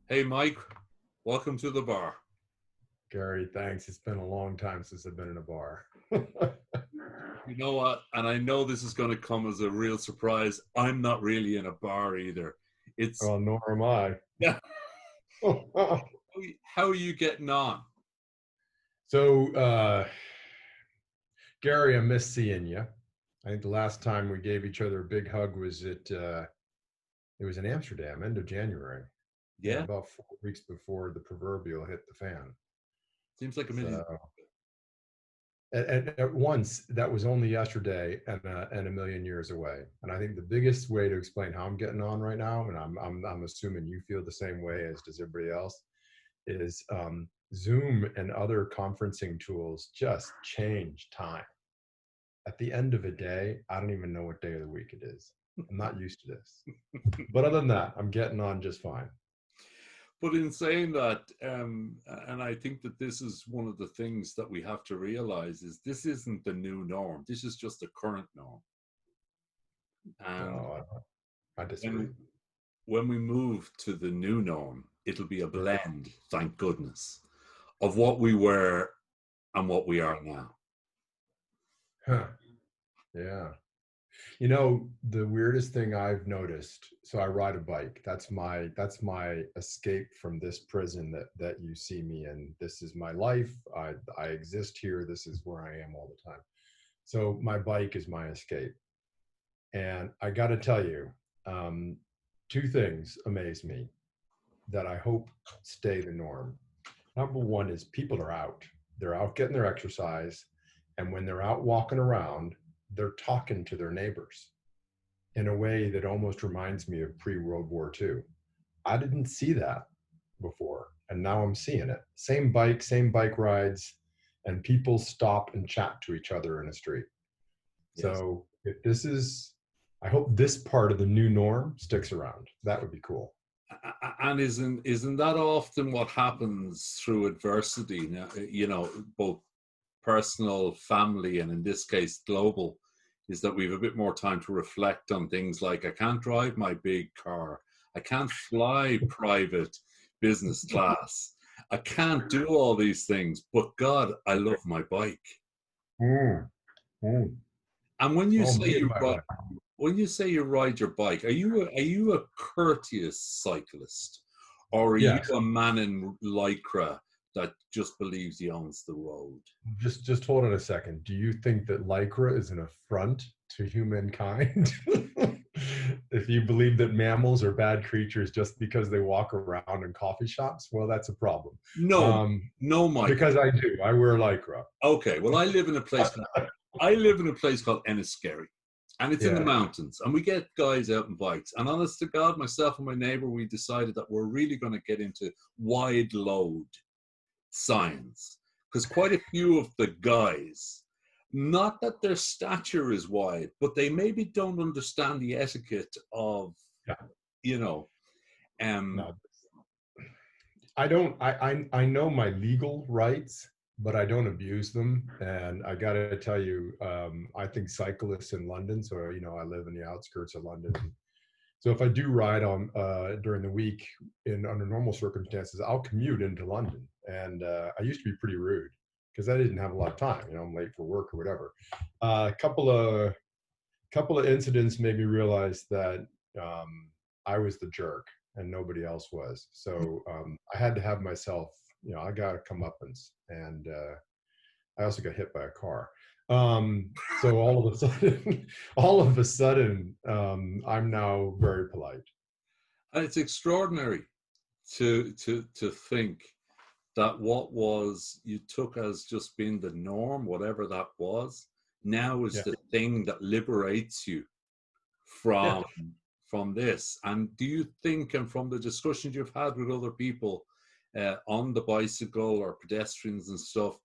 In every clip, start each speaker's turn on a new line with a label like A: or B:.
A: Hey, Mike, welcome to the bar.
B: Gary, thanks. It's been a long time since I've been in a bar.
A: You know what? And I know this is going to come as a real surprise. I'm not really in a bar either. It's,
B: Well, nor am I.
A: yeah. How are you getting on?
B: So, Gary, I miss seeing you. I think the last time we gave each other a big hug was it was in Amsterdam, end of January. Yeah,
A: Yeah,
B: about 4 weeks before the proverbial hit the fan.
A: seems like a million.
B: So, at once, that was only yesterday and a million years away. And I think the biggest way to explain how I'm getting on right now, and I'm assuming you feel the same way as does everybody else, is Zoom and other conferencing tools just change time. At the end of a day, I don't even know what day of the week it is. I'm not used to this. But other than that, I'm getting on just fine.
A: But in saying that, and I think that this is one of the things that we have to realize is this isn't the new norm. This is just the current norm. And
B: No, I disagree.
A: when when we move to the new norm, it'll be a
B: Yeah.
A: blend, thank goodness, of what we were and what we are now.
B: Huh. Yeah. The weirdest thing I've noticed, so I ride a bike. That's my escape from this prison that you see me in. This is my life. I exist here. This is where I am all the time. So my bike is my escape. And I got to tell you, um, two things amaze me that I hope stay the norm. Number one is people are out. They're out getting their exercise. And when they're out walking around, they're talking to their neighbors in a way that almost reminds me of pre-World War II. I didn't see that before, and now I'm seeing it. Same bike rides, and people stop and chat to each other in the street.
A: Yes.
B: So if this is, I hope this part of the new norm sticks around. That would be cool.
A: And isn't that often what happens through adversity? Now, both personal, family, and in this case, global, is that we have a bit more time to reflect on things like I can't drive my big car, I can't fly private business class, I can't do all these things, but God, I love my bike.
B: Mm, mm.
A: And when you
B: Oh,
A: say
B: me and
A: you
B: my
A: ride,
B: wife.
A: when you say you ride your bike, are you a courteous cyclist, or are you
B: Yes.
A: a man in lycra that just believes he owns the road?
B: Just hold on a second. Do you think that lycra is an affront to humankind? If you believe that mammals are bad creatures just because they walk around in coffee shops, well, that's a problem.
A: No,
B: Um,
A: no, Michael.
B: because I do. I wear lycra.
A: Okay, well, I live in a place called Enniskerry, and it's in the
B: Yeah.
A: mountains. And we get guys out on bikes. And honest to God, myself and my neighbor, we decided that we're really going to get into wide load science because quite a few of the guys, not that their stature is wide, but they maybe don't understand the etiquette of,
B: Yeah.
A: you know, um,
B: No, I don't. I know my legal rights, but I don't abuse them. And I got to tell you, I think cyclists in London. So I live in the outskirts of London. So if I do ride on during the week in under normal circumstances, I'll commute into London. And I used to be pretty rude because I didn't have a lot of time. I'm late for work or whatever. A couple of incidents made me realize that I was the jerk and nobody else was. So I had to have myself. I got to come up and I also got hit by a car. So all of a sudden, I'm now very polite.
A: and it's extraordinary to think that what was you took as just being the norm, whatever that was, now is
B: Yeah,
A: the thing that liberates you
B: yeah.
A: from this. And do you think, and from the discussions you've had with other people on the bicycle or pedestrians and stuff,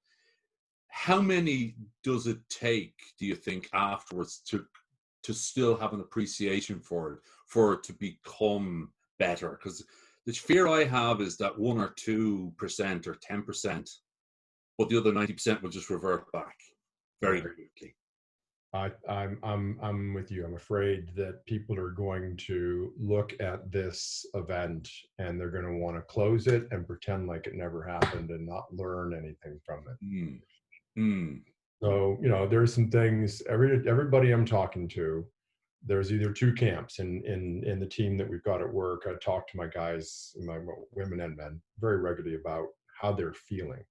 A: how many does it take, do you think, afterwards to still have an appreciation for it to become better? Because the fear I have is that 1 or 2% or 10%, but the other 90% will just revert back very
B: Right.
A: quickly.
B: I'm with you. I'm afraid that people are going to look at this event and they're going to want to close it and pretend like it never happened and not learn anything from it.
A: Mm. Mm.
B: So, there's some things, everybody I'm talking to, there's either two camps in the team that we've got at work. I talk to my guys, my women and men, very regularly about how they're feeling.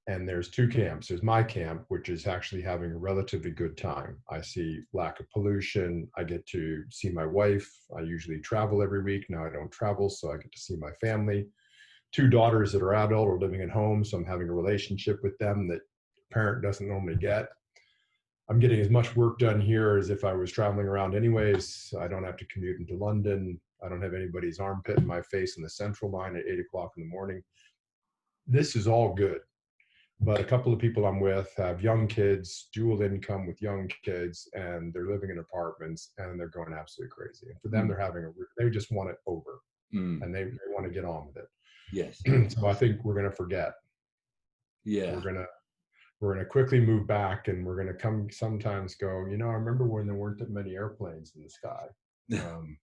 B: And there's two camps. There's my camp, which is actually having a relatively good time. I see lack of pollution. I get to see my wife. I usually travel every week. Now I don't travel, so I get to see my family. Two daughters that are adult or living at home, so I'm having a relationship with them that a parent doesn't normally get. I'm getting as much work done here as if I was traveling around anyways. I don't have to commute into London. I don't have anybody's armpit in my face in the central line at 8 o'clock in the morning. This is all good. But a couple of people I'm with have young kids, dual income with young kids, and they're living in apartments and they're going absolutely crazy. And for them, they just want it over and they want to get on with it.
A: Yes.
B: So I think we're going to forget.
A: Yeah.
B: We're going to quickly move back, and we're going to come sometimes go, I remember when there weren't that many airplanes in the sky, and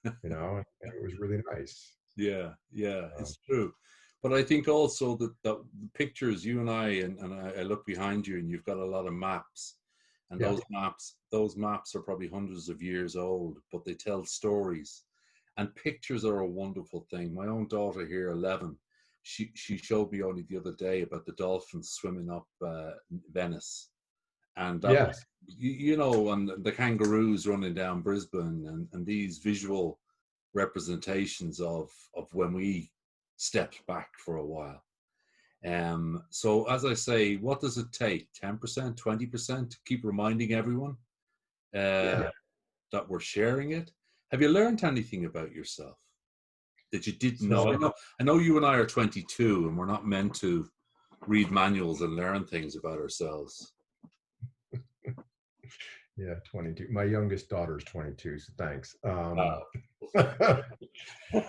B: it was really nice.
A: Yeah, it's true. But I think also that the pictures, you and I look behind you and you've got a lot of maps, and those maps are probably hundreds of years old, but they tell stories, and pictures are a wonderful thing. My own daughter here, 11, she showed me only the other day about the dolphins swimming up Venice, and that was, and the kangaroos running down Brisbane, and these visual representations of when we stepped back for a while. So as I say, what does it take? 10%, 20% to keep reminding everyone that we're sharing it? Have you learned anything about yourself that you didn't know? I know you and I are 22 and we're not meant to read manuals and learn things about ourselves.
B: Yeah, 22. My youngest daughter's 22, so thanks.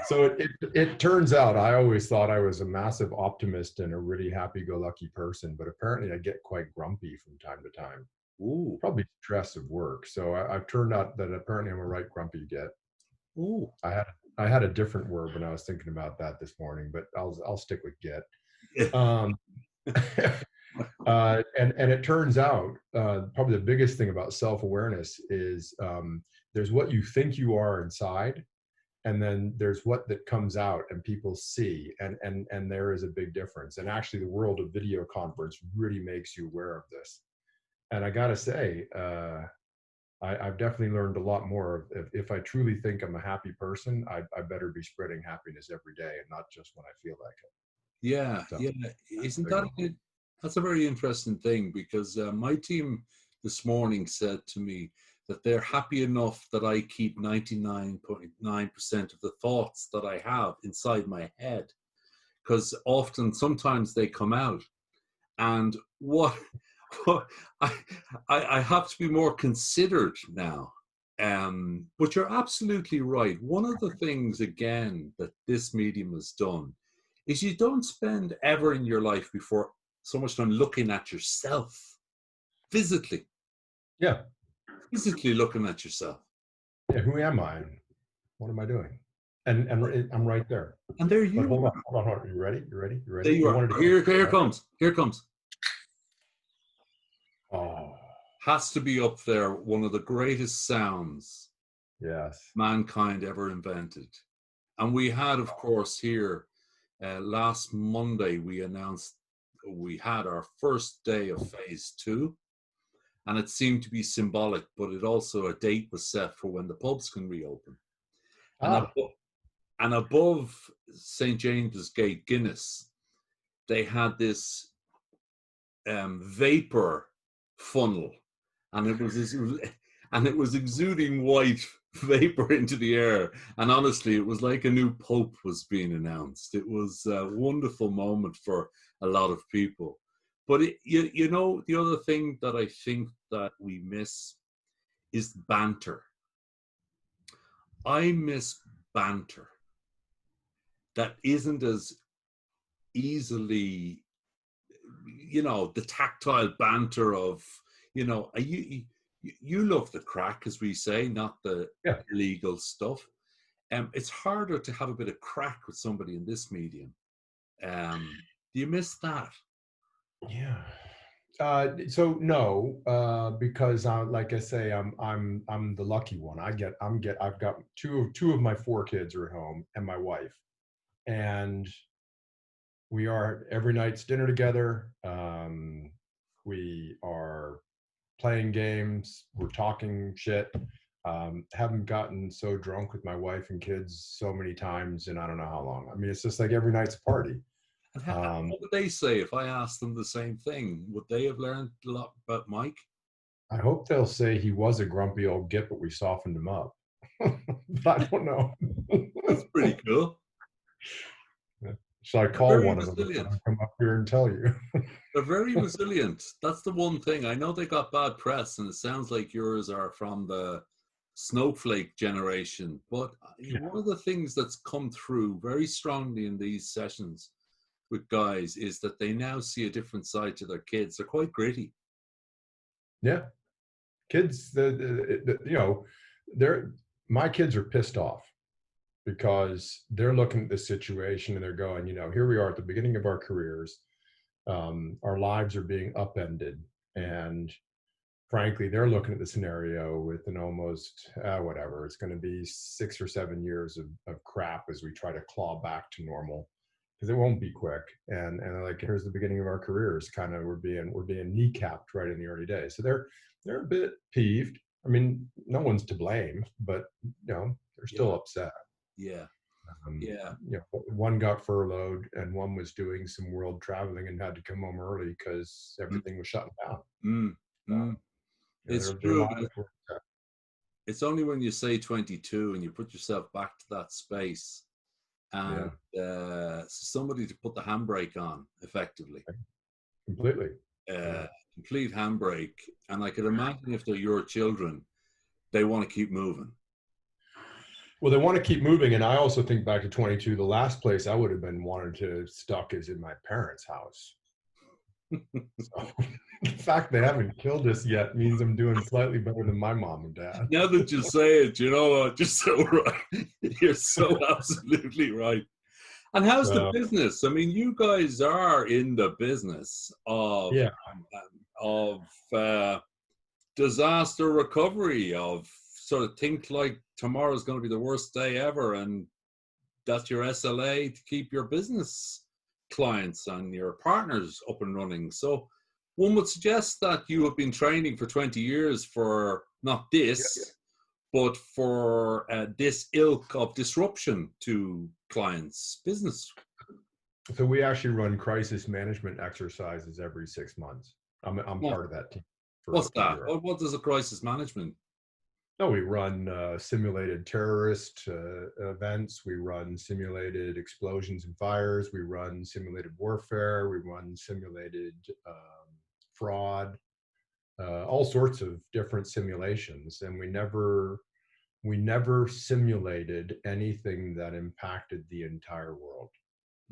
B: So it turns out I always thought I was a massive optimist and a really happy-go-lucky person, but apparently I get quite grumpy from time to time.
A: Ooh.
B: Probably stress of work. So I've turned out that apparently I'm a right grumpy git.
A: Ooh.
B: I had a different word when I was thinking about that this morning, but I'll stick with git. And it turns out probably the biggest thing about self-awareness is there's what you think you are inside, and then there's what that comes out and people see, and there is a big difference. And actually the world of video conference really makes you aware of this. And I gotta say, I've definitely learned a lot more. If I truly think I'm a happy person, I better be spreading happiness every day and not just when I feel like it.
A: Yeah,
B: So,
A: isn't that that's a very interesting thing, because my team this morning said to me that they're happy enough that I keep 99.9% of the thoughts that I have inside my head, because sometimes they come out, and I have to be more considered now. But you're absolutely right. One of the things, again, that this medium has done is you don't spend ever in your life before so much time looking at yourself physically.
B: Yeah.
A: Physically looking at yourself.
B: Yeah, who am I? What am I doing? And I'm right there.
A: And there you
B: are. Hold on. You ready?
A: There you are. Here comes.
B: Oh.
A: Has to be up there, one of the greatest sounds mankind ever invented. And we had, of course, here last Monday, we announced we had our first day of phase 2, and it seemed to be symbolic, but it also, a date was set for when the pubs can reopen. And above St. James's Gate Guinness, they had this vapor funnel, and it was exuding white vapor into the air, and honestly it was like a new pope was being announced. It was a wonderful moment for a lot of people. But the other thing that I think that we miss is banter. I miss banter that isn't as easily, the tactile banter of, You know, you love the crack, as we say, not the
B: Yeah.
A: illegal stuff. It's harder to have a bit of crack with somebody in this medium. Do you miss that?
B: Yeah. So no, because like I say, I'm the lucky one. I've got two of my four kids are at home and my wife, and we are every night's dinner together. We are playing games. We're talking shit. Haven't gotten so drunk with my wife and kids so many times in I don't know how long. I mean, it's just like every night's a party.
A: And
B: Um,
A: what would they say if I asked them the same thing? Would they have learned a lot about Mike?
B: I hope they'll say he was a grumpy old git, but we softened him up. But I don't know.
A: That's pretty cool.
B: Should I
A: They're
B: call
A: very
B: one of them and
A: resilient.
B: I'll come up here and tell you?
A: They're very resilient. That's the one thing. I know they got bad press, and it sounds like yours are from the snowflake generation. But
B: Yeah.
A: one of the things that's come through very strongly in these sessions with guys is that they now see a different side to their kids. They're quite gritty.
B: Yeah. Kids, they're my kids are pissed off because they're looking at the situation and they're going, here we are at the beginning of our careers. Our lives are being upended. And frankly, they're looking at the scenario with an almost, whatever, it's going to be 6 or 7 years of crap as we try to claw back to normal because it won't be quick. And they're like, here's the beginning of our careers. Kind of, we're being kneecapped right in the early days. So they're a bit peeved. I mean, no one's to blame, but they're still
A: Yeah,
B: upset.
A: yeah,
B: Um,
A: yeah.
B: one got furloughed and one was doing some world traveling and had to come home early because
A: Mm,
B: everything was shutting down.
A: mm, mm. It's
B: Their
A: true.
B: lives were upset.
A: It's only when you say 22 and you put yourself back to that space and
B: Yeah,
A: somebody to put the handbrake on effectively,
B: completely. Yeah.
A: uh, complete handbrake. And I could imagine if they're your children, they want to keep moving.
B: Well, they want to keep moving, and I also think back to 22. The last place I would have been wanted to stuck is in my parents' house. So the fact they haven't killed us yet means I'm doing slightly better than my mom and dad.
A: Now that you say it, you know what? You're so right. You're so absolutely right. And how's the
B: So
A: business? I mean, you guys are in the business
B: yeah,
A: of disaster recovery, of sort of think like tomorrow's going to be the worst day ever, and that's your SLA to keep your business clients and your partners up and running. So one would suggest that you have been training for 20 years for not this, but for this ilk of disruption to clients' business.
B: so we actually run crisis management exercises every 6 months. I'm
A: Yeah.
B: part of that team
A: What's
B: for
A: that?
B: Europe.
A: What does a crisis management?
B: No, we run simulated terrorist events. We run simulated explosions and fires. We run simulated warfare. We run simulated fraud. All sorts of different simulations, and we never simulated anything that impacted the entire world.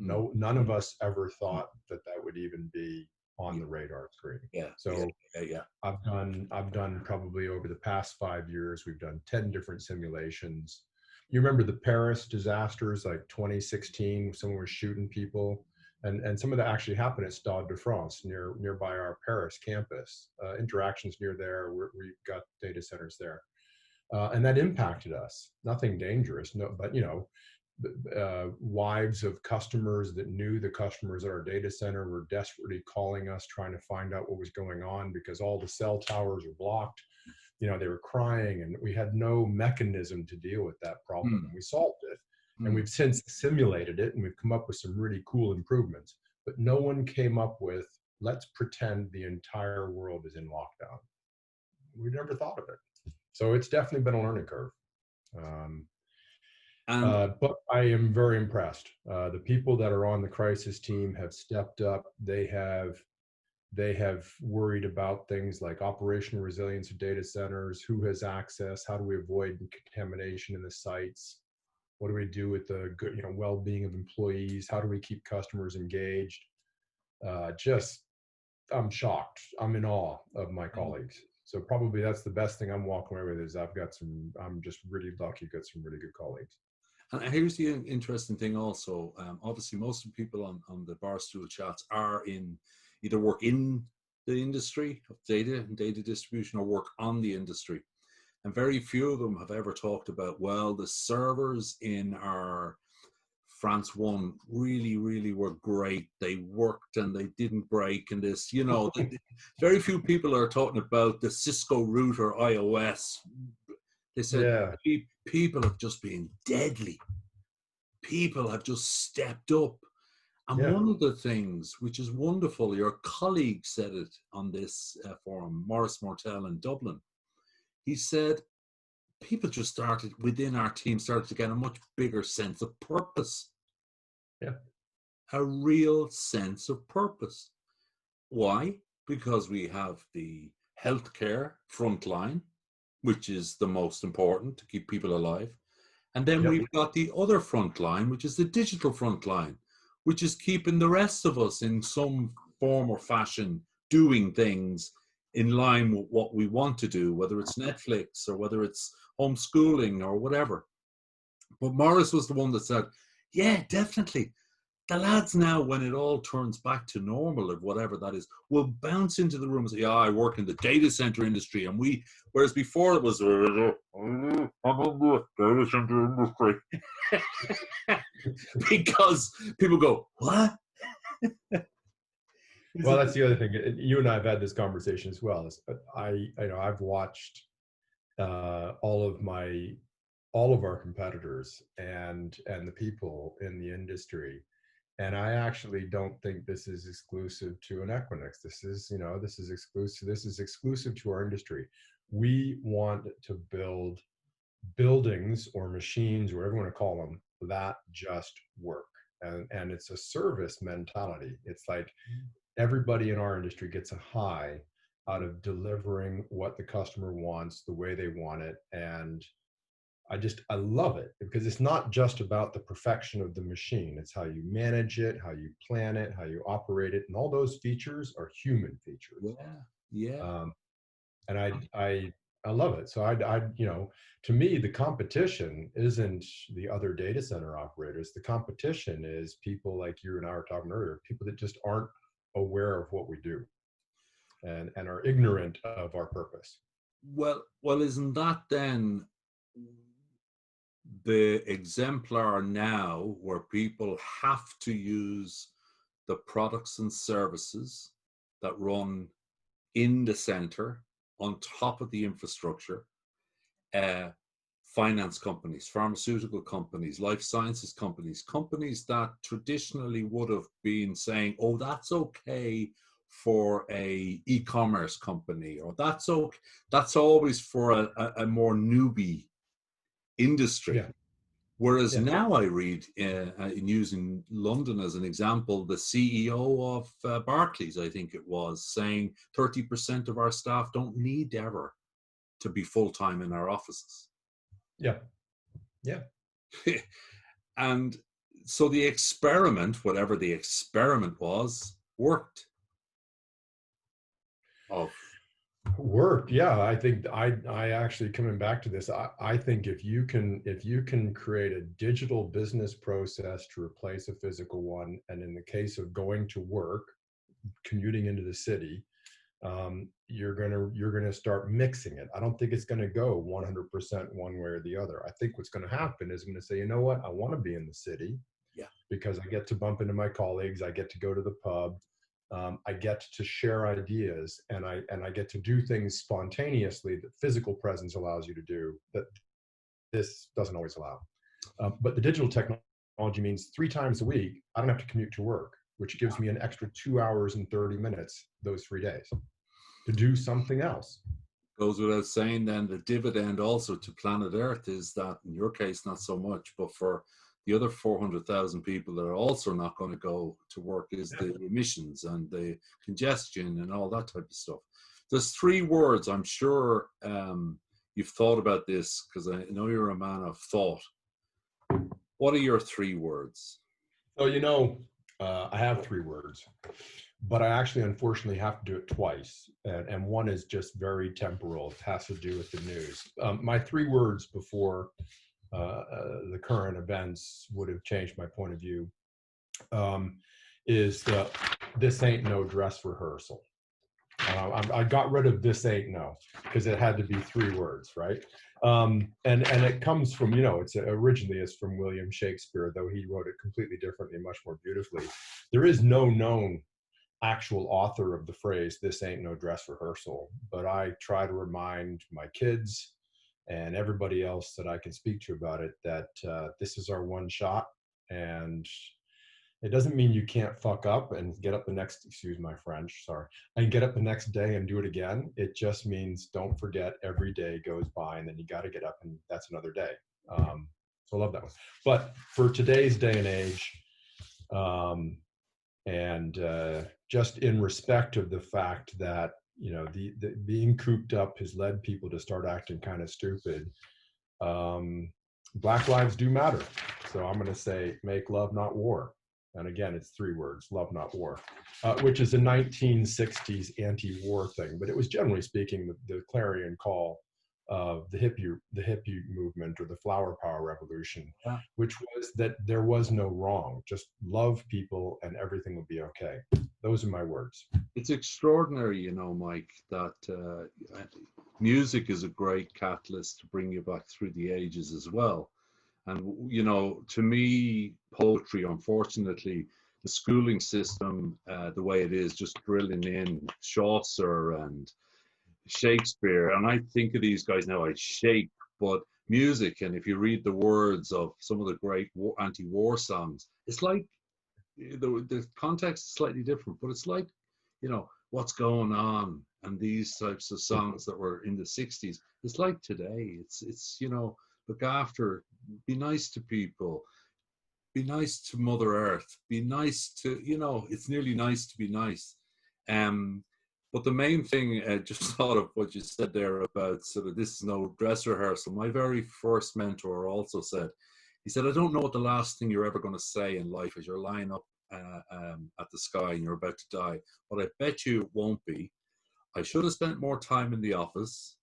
A: Mm.
B: None of us ever thought that would even be on
A: Yeah,
B: the radar screen.
A: yeah,
B: So
A: yeah.
B: I've done probably over the past 5 years, we've done 10 different simulations. You remember the Paris disasters, like 2016, someone was shooting people, and some of that actually happened at Stade de France, nearby our Paris campus. Interactions near there, we've got data centers there, and that impacted us. Nothing dangerous, no, but wives of customers that knew the customers at our data center were desperately calling us, trying to find out what was going on because all the cell towers were blocked. They were crying, and we had no mechanism to deal with that problem. And we solved it. And
A: Mm.
B: we've since simulated it, and we've come up with some really cool improvements. But no one came up with, let's pretend the entire world is in lockdown. We never thought of it. So it's definitely been a learning curve.
A: And
B: But I am very impressed. The people that are on the crisis team have stepped up. They have worried about things like operational resilience of data centers, who has access, how do we avoid contamination in the sites, what do we do with the good, well-being of employees, how do we keep customers engaged. Just I'm shocked. I'm in awe of my colleagues. So probably that's the best thing I'm walking away with is I'm just really lucky, got some really good colleagues.
A: And here's the interesting thing also. Obviously, most of the people on the Barstool chats are either work in the industry of data and data distribution or work on the industry. And very few of them have ever talked about, well, the servers in our France 1 really, really were great. They worked and they didn't break. And this, very few people are talking about the Cisco router iOS. They said
B: Yeah.
A: people have just been deadly. People have just stepped up. And
B: Yeah.
A: one of the things which is wonderful, your colleague said it on this forum, Maurice Mortel in Dublin. He said, people just started within our team started to get a much bigger sense of purpose.
B: Yeah.
A: A real sense of purpose. Why? Because we have the healthcare frontline, which is the most important to keep people alive. And then
B: Yep.
A: we've got the other front line, which is the digital front line, which is keeping the rest of us in some form or fashion doing things in line with what we want to do, whether it's Netflix or whether it's homeschooling or whatever. But Morris was the one that said, yeah, definitely. The lads now, when it all turns back to normal or whatever that is, will bounce into the room and say, yeah, I work in the data center industry. And whereas before it was, I'm in the data center industry. Because people go, what?
B: Well, that's the other thing. You and I have had this conversation as well. I've watched all of our competitors and the people in the industry, and I actually don't think this is exclusive to an Equinix. This is exclusive. This is exclusive to our industry. We want to build buildings or machines, whatever you want to call them, that just work. And it's a service mentality. It's like everybody in our industry gets a high out of delivering what the customer wants the way they want it. And I love it because it's not just about the perfection of the machine. It's how you manage it, how you plan it, how you operate it. And all those features are human features.
A: Yeah.
B: And I love it. So to me, the competition isn't the other data center operators. The competition is people like you and I were talking earlier, people that just aren't aware of what we do and are ignorant of our purpose.
A: Well, isn't that then the exemplar now where people have to use the products and services that run in the center on top of the infrastructure? Finance companies, pharmaceutical companies, life sciences companies that traditionally would have been saying, oh, that's okay for a e-commerce company, or that's okay, that's always for a more newbie industry.
B: Yeah.
A: Whereas
B: Yeah.
A: now I read, in using London as an example, the CEO of Barclays, I think it was, saying 30% of our staff don't need ever to be full-time in our offices.
B: Yeah. Yeah.
A: And so the experiment, whatever the experiment was, worked.
B: Worked. Yeah. I think I actually, coming back to this, I think if you can create a digital business process to replace a physical one, and in the case of going to work, commuting into the city, you're gonna start mixing it. I don't think it's gonna go 100% one way or the other. I think what's gonna happen is I'm gonna say, you know what, I want to be in the city, because I get to bump into my colleagues, I get to go to the pub, I get to share ideas, and I get to do things spontaneously that physical presence allows you to do that this doesn't always allow. But the digital technology means 3 times a week I don't have to commute to work, which gives me an extra 2 hours and 30 minutes those 3 days to do something else.
A: Goes without saying then, the dividend also to planet Earth is that, in your case, not so much, but for the other 400,000 people that are also not going to go to work, is the emissions and the congestion and all that type of stuff. There's 3 words, I'm sure you've thought about this, because I know you're a man of thought. What are your 3 words?
B: So, I have 3 words. but I actually unfortunately have to do it twice. And one is just very temporal. It has to do with the news. My 3 words before the current events would have changed my point of view is this ain't no dress rehearsal. I got rid of this ain't no because it had to be 3 words, right? And it comes from, originally it's from William Shakespeare, though he wrote it completely differently, much more beautifully. There is no known actual author of the phrase, this ain't no dress rehearsal, but I try to remind my kids and everybody else that I can speak to about it that this is our one shot, and it doesn't mean you can't fuck up and get up the next, excuse my French, sorry, and get up the next day and do it again. It just means don't forget every day goes by and then you got to get up and that's another day. So I love that one. But for today's day and age, just in respect of the fact that, the being cooped up has led people to start acting kind of stupid. Black lives do matter. So I'm going to say, make love, not war. And again, it's 3 words, love, not war, which is a 1960s anti-war thing. But it was generally speaking the clarion call of the hippie movement or the flower power revolution, which was that there was no wrong, just love people and everything will be okay. Those are my words.
A: It's extraordinary, Mike, that music is a great catalyst to bring you back through the ages as well. And, to me, poetry, unfortunately, the schooling system, the way it is, just drilling in Chaucer and Shakespeare. And I think of these guys now, I shake, but music, and if you read the words of some of the great anti-war songs, it's like the context is slightly different, but it's like, what's going on. And these types of songs that were in the 60s, it's like today. It's look after, be nice to people, be nice to Mother Earth, be nice to, it's nearly nice to be nice. But the main thing, just thought of what you said there about sort of this is no dress rehearsal. My very first mentor also said, he said, I don't know what the last thing you're ever going to say in life as you're lying up at the sky and you're about to die, but I bet you it won't be. I should have spent more time in the office,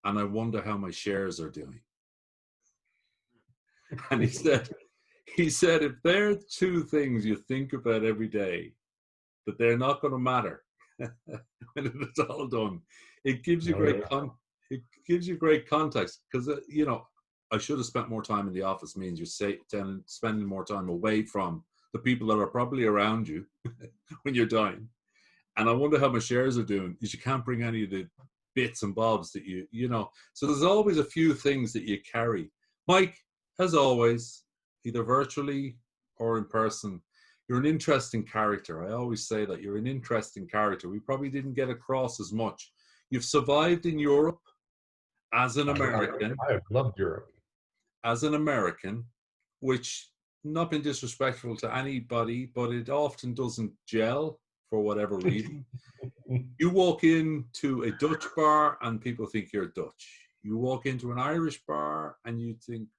A: and I wonder how my shares are doing. And he said, if there are 2 things you think about every day, that they're not going to matter when it's all done, it gives you it gives you great context, because I should have spent more time in the office means you're spending more time away from the people that are probably around you when you're dying. And I wonder how my shares are doing, is you can't bring any of the bits and bobs that so there's always a few things that you carry. Mike, as always, either virtually or in person, you're an interesting character. I always say that you're an interesting character. We probably didn't get across as much. You've survived in Europe as an American.
B: I have loved Europe.
A: As an American, which, not being disrespectful to anybody, but it often doesn't gel for whatever reason. You walk into a Dutch bar and people think you're Dutch. You walk into an Irish bar and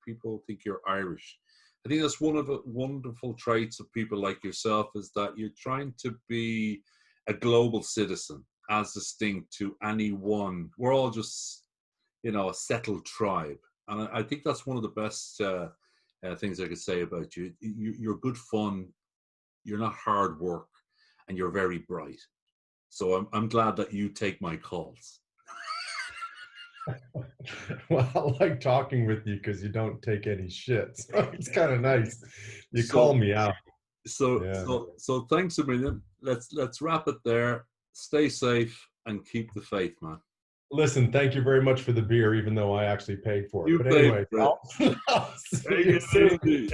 A: people think you're Irish. I think that's one of the wonderful traits of people like yourself, is that you're trying to be a global citizen as distinct to any one. We're all just, a settled tribe. And I think that's one of the best things I could say about you. You're good fun, you're not hard work, and you're very bright. So I'm glad that you take my calls.
B: Well, I like talking with you because you don't take any shit. So it's kind of nice. You call me out.
A: So thanks a million. Let's wrap it there. Stay safe and keep the faith, man.
B: Listen, thank you very much for the beer, even though I actually paid for it.
A: You
B: but
A: paid
B: anyway,
A: for it.
B: I'll see you soon.